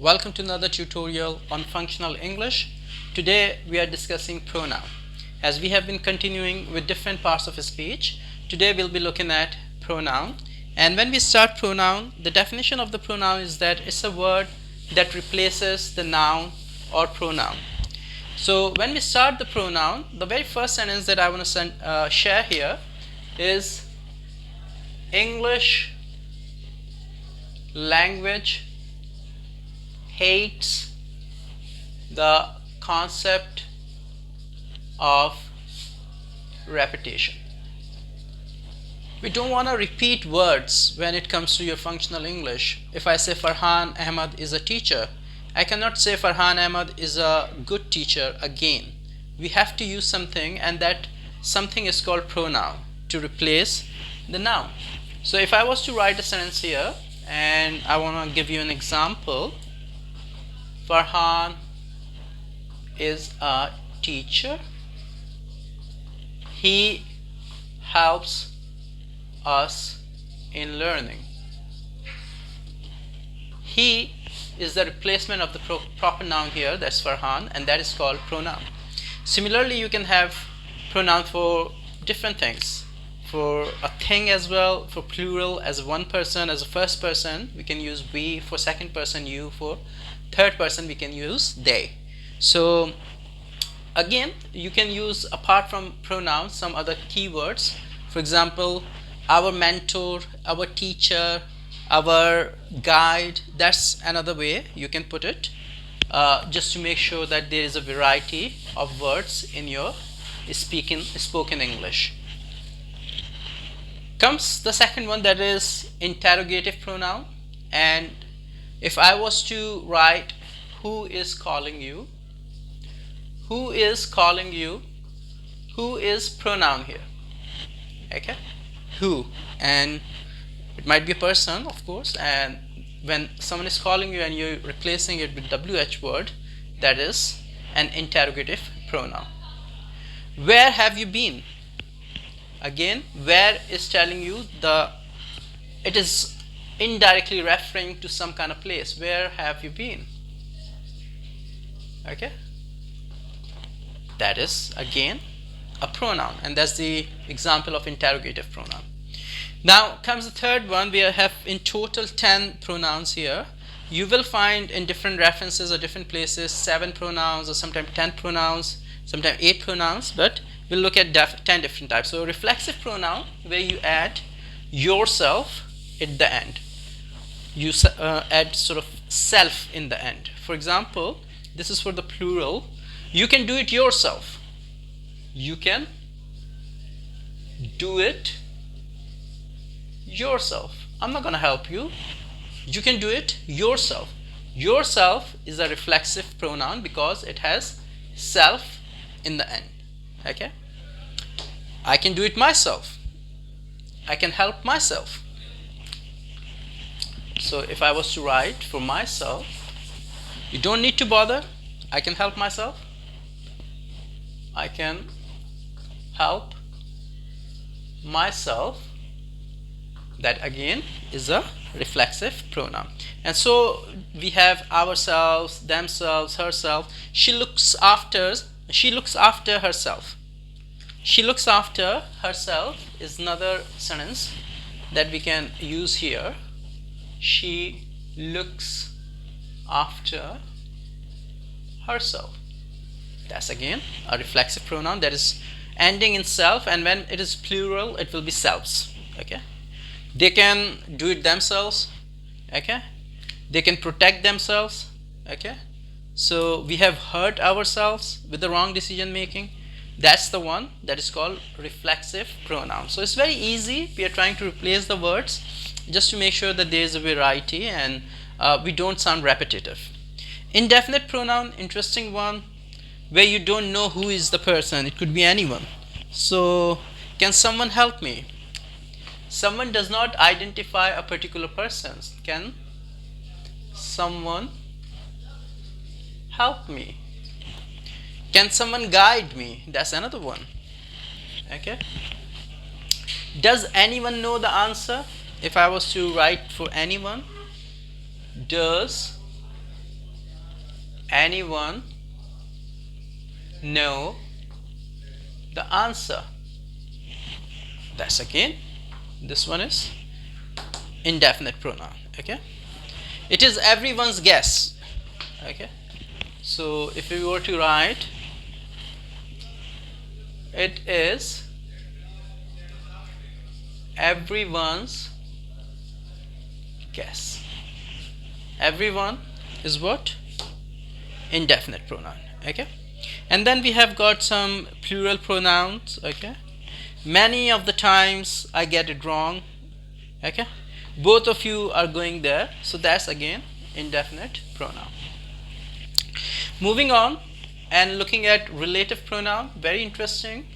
Welcome to another tutorial on functional English. Today we are discussing pronoun. As we have been continuing with different parts of speech, today we'll be looking at pronoun. And when we start pronoun, the definition of the pronoun is that it's a word that replaces the noun or pronoun. So when we start the pronoun, the very first sentence that I want to share here is English language hates the concept of repetition. We don't want to repeat words when it comes to your functional English. If I say Farhan Ahmad is a teacher, I cannot say Farhan Ahmad is a good teacher again. We have to use something, and that something is called pronoun to replace the noun. So if I was to write a sentence here and I want to give you an example, Farhan is a teacher. He helps us in learning. He is the replacement of the proper noun here, that's Farhan, and that is called pronoun. Similarly, you can have pronoun for different things. For a thing as well, for plural, as one person, as a first person, we can use we. For second person, you. For third person, we can use they. So again, you can use, apart from pronouns, some other keywords. For example, our mentor, our teacher, our guide. That's another way you can put it, just to make sure that there is a variety of words in your spoken English. Comes the second one, that is interrogative pronoun. And if I was to write who is calling you, who is calling you, who is pronoun here? Okay, who, and it might be a person, of course, and when someone is calling you and you're replacing it with WH word, that is an interrogative pronoun. Where have you been? Again, where is telling you it is indirectly referring to some kind of place. Where have you been? Okay, that is again a pronoun, and that's the example of interrogative pronoun. Now comes the third one. We have in total 10 pronouns here. You will find in different references or different places 7 pronouns, or sometimes 10 pronouns, sometimes 8 pronouns, but we'll look at 10 different types. So reflexive pronoun, where you add yourself at the end. You add sort of self in the end. For example, this is for the plural. You can do it yourself. You can do it yourself. I'm not going to help you. You can do it yourself. Yourself is a reflexive pronoun because it has self in the end. Okay, I can do it myself. I can help myself. So if I was to write for myself, you don't need to bother. I can help myself. I can help myself. That again is a reflexive pronoun. And so we have ourselves, themselves, herself. She looks after herself. She looks after herself is another sentence that we can use here. She looks after herself. That's again a reflexive pronoun that is ending in self, and when it is plural, it will be selves. Okay, they can do it themselves. Okay, they can protect themselves. Okay, so we have hurt ourselves with the wrong decision making. That's the one that is called reflexive pronoun. So it's very easy. We are trying to replace the words just to make sure that there is a variety and we don't sound repetitive. Indefinite pronoun, interesting one, where you don't know who is the person. It could be anyone. So can someone help me? Someone does not identify a particular person. Can someone help me? Can someone guide me? That's another one. Okay, does anyone know the answer? If I was to write for anyone, does anyone know the answer? That's again, this one is indefinite pronoun. Okay, it is everyone's guess. Okay, so if we were to write, it is everyone's guess. Everyone is what? Indefinite pronoun. Okay, and then we have got some plural pronouns. Okay, many of the times I get it wrong. Okay, both of you are going there, so that's again indefinite pronoun. Moving on and looking at relative pronoun, very interesting.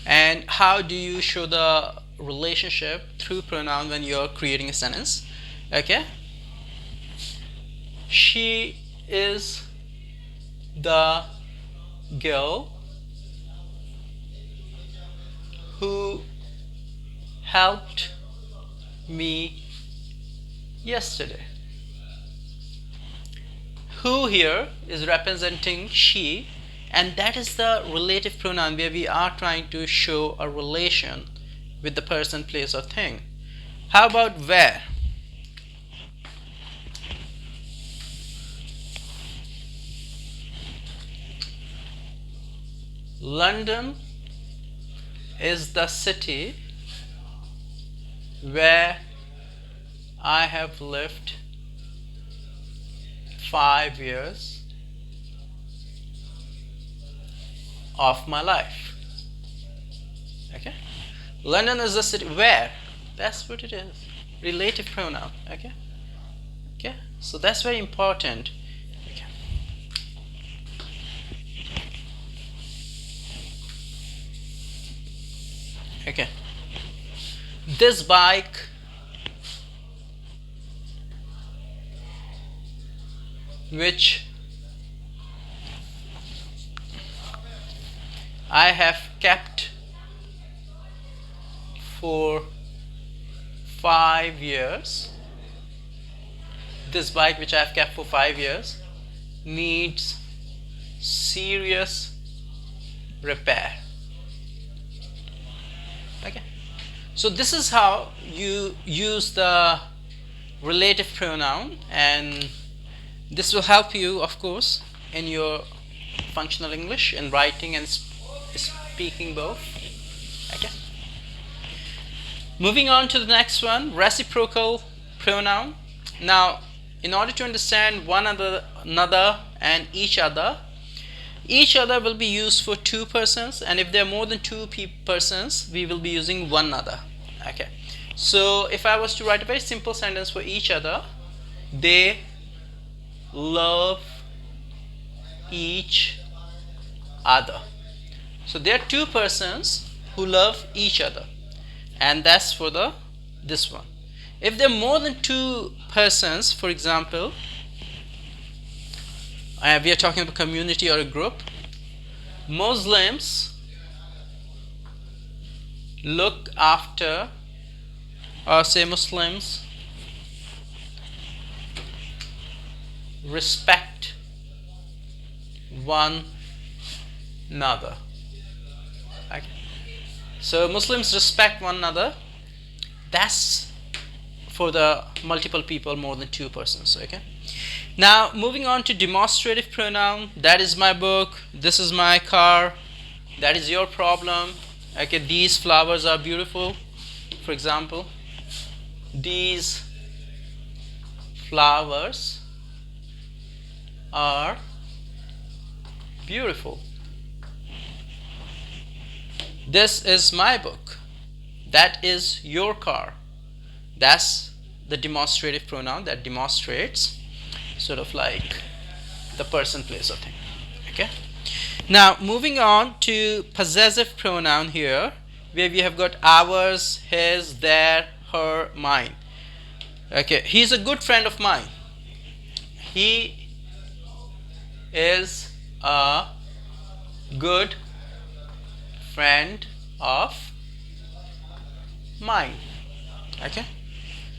And how do you show the relationship through pronoun when you're creating a sentence? Okay, she is the girl who helped me yesterday. Who here is representing she, and that is the relative pronoun where we are trying to show a relation with the person, place, or thing. How about where? London is the city where I have lived 5 years of my life. Okay, London is the city where, that's what it is, relative pronoun. Okay, okay, so that's very important. Okay, okay, this bike which I have kept for 5 years, this bike which I have kept for 5 years needs serious repair. Okay, so this is how you use the relative pronoun, and this will help you, of course, in your functional English, in writing and speaking both. Okay. Moving on to the next one, reciprocal pronoun. Now, in order to understand one another and each other will be used for two persons, and if there are more than two persons, we will be using one another. Okay. So, if I was to write a very simple sentence for each other, they love each other. So there are two persons who love each other, and that's for this one. If there are more than two persons, for example, we are talking about a community or a group. Muslims look after, or say Muslims respect one another. Okay. So Muslims respect one another. That's for the multiple people, more than two persons. Okay. Now moving on to demonstrative pronoun. That is my book. This is my car. That is your problem. Okay. These flowers are beautiful. For example, these flowers are beautiful. This is my book. That is your car. That's the demonstrative pronoun that demonstrates sort of like the person, place, or thing. Okay. Now moving on to possessive pronoun here, where we have got ours, his, their, her, mine. Okay. He's a good friend of mine. He is a good friend of mine. Okay,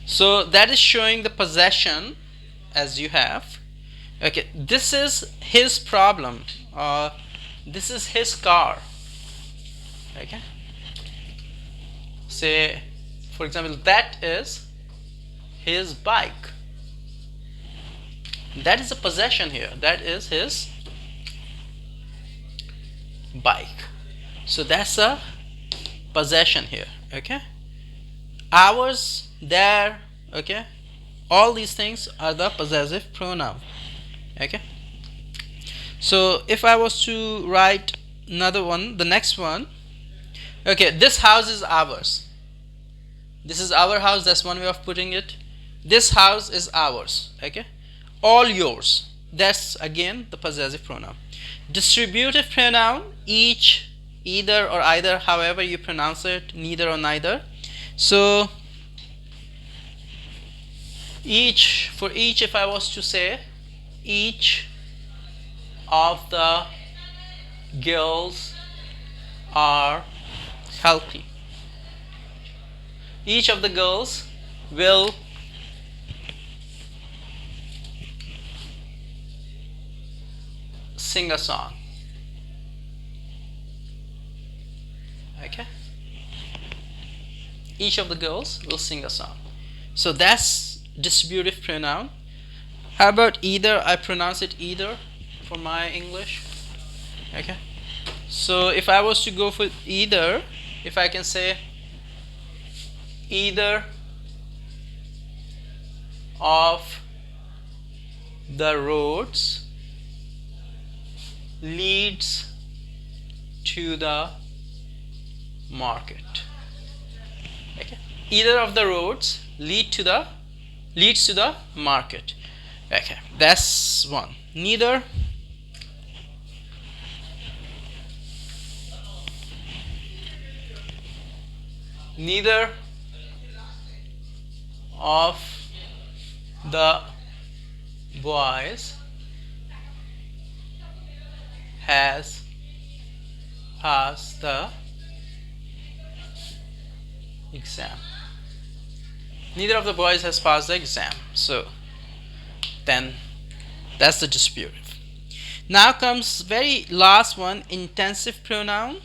so that is showing the possession as you have, Okay, this is his problem. This is his car. Okay, say for example, that is his bike. That is a possession here. That is his bike. So that's a possession here. Okay, ours, their, okay, all these things are the possessive pronoun. Okay, so if I was to write another one, the next one, okay, this house is ours. This is our house. That's one way of putting it. This house is ours. Okay, all yours. That's again the possessive pronoun. Distributive pronoun, each, either or either, however you pronounce it, neither or neither. So each, for each, if I was to say each of the girls are healthy. Each of the girls will sing a song. Okay, each of the girls will sing a song. So that's distributive pronoun. How about either? I pronounce it either for my English. Okay, so if I was to go for either, if I can say either of the roads leads to the market. Okay, either of the roads leads to the market. Okay, that's one. Neither of the boys has passed the exam. Neither of the boys has passed the exam. So then that's the distributive. Now comes very last one, intensive pronoun.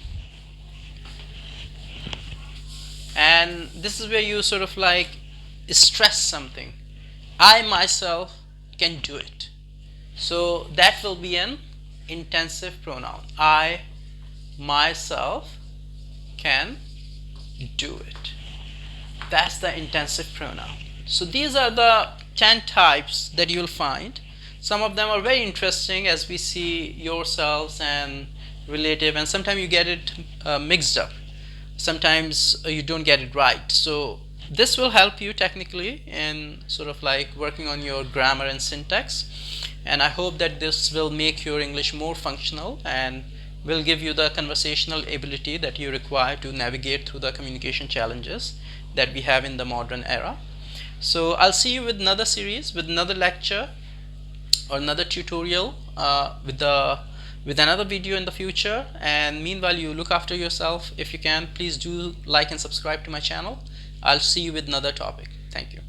And this is where you sort of like stress something. I myself can do it. So that will be an intensive pronoun. I myself can do it. That's the intensive pronoun. So these are the 10 types that you'll find. Some of them are very interesting, as we see yourselves and relative, and sometimes you get it mixed up. Sometimes you don't get it right. So this will help you technically in sort of like working on your grammar and syntax. And I hope that this will make your English more functional and will give you the conversational ability that you require to navigate through the communication challenges that we have in the modern era. So I'll see you with another series, with another lecture or another tutorial, with another video in the future. And meanwhile, you look after yourself. If you can, please do like and subscribe to my channel. I'll see you with another topic. Thank you.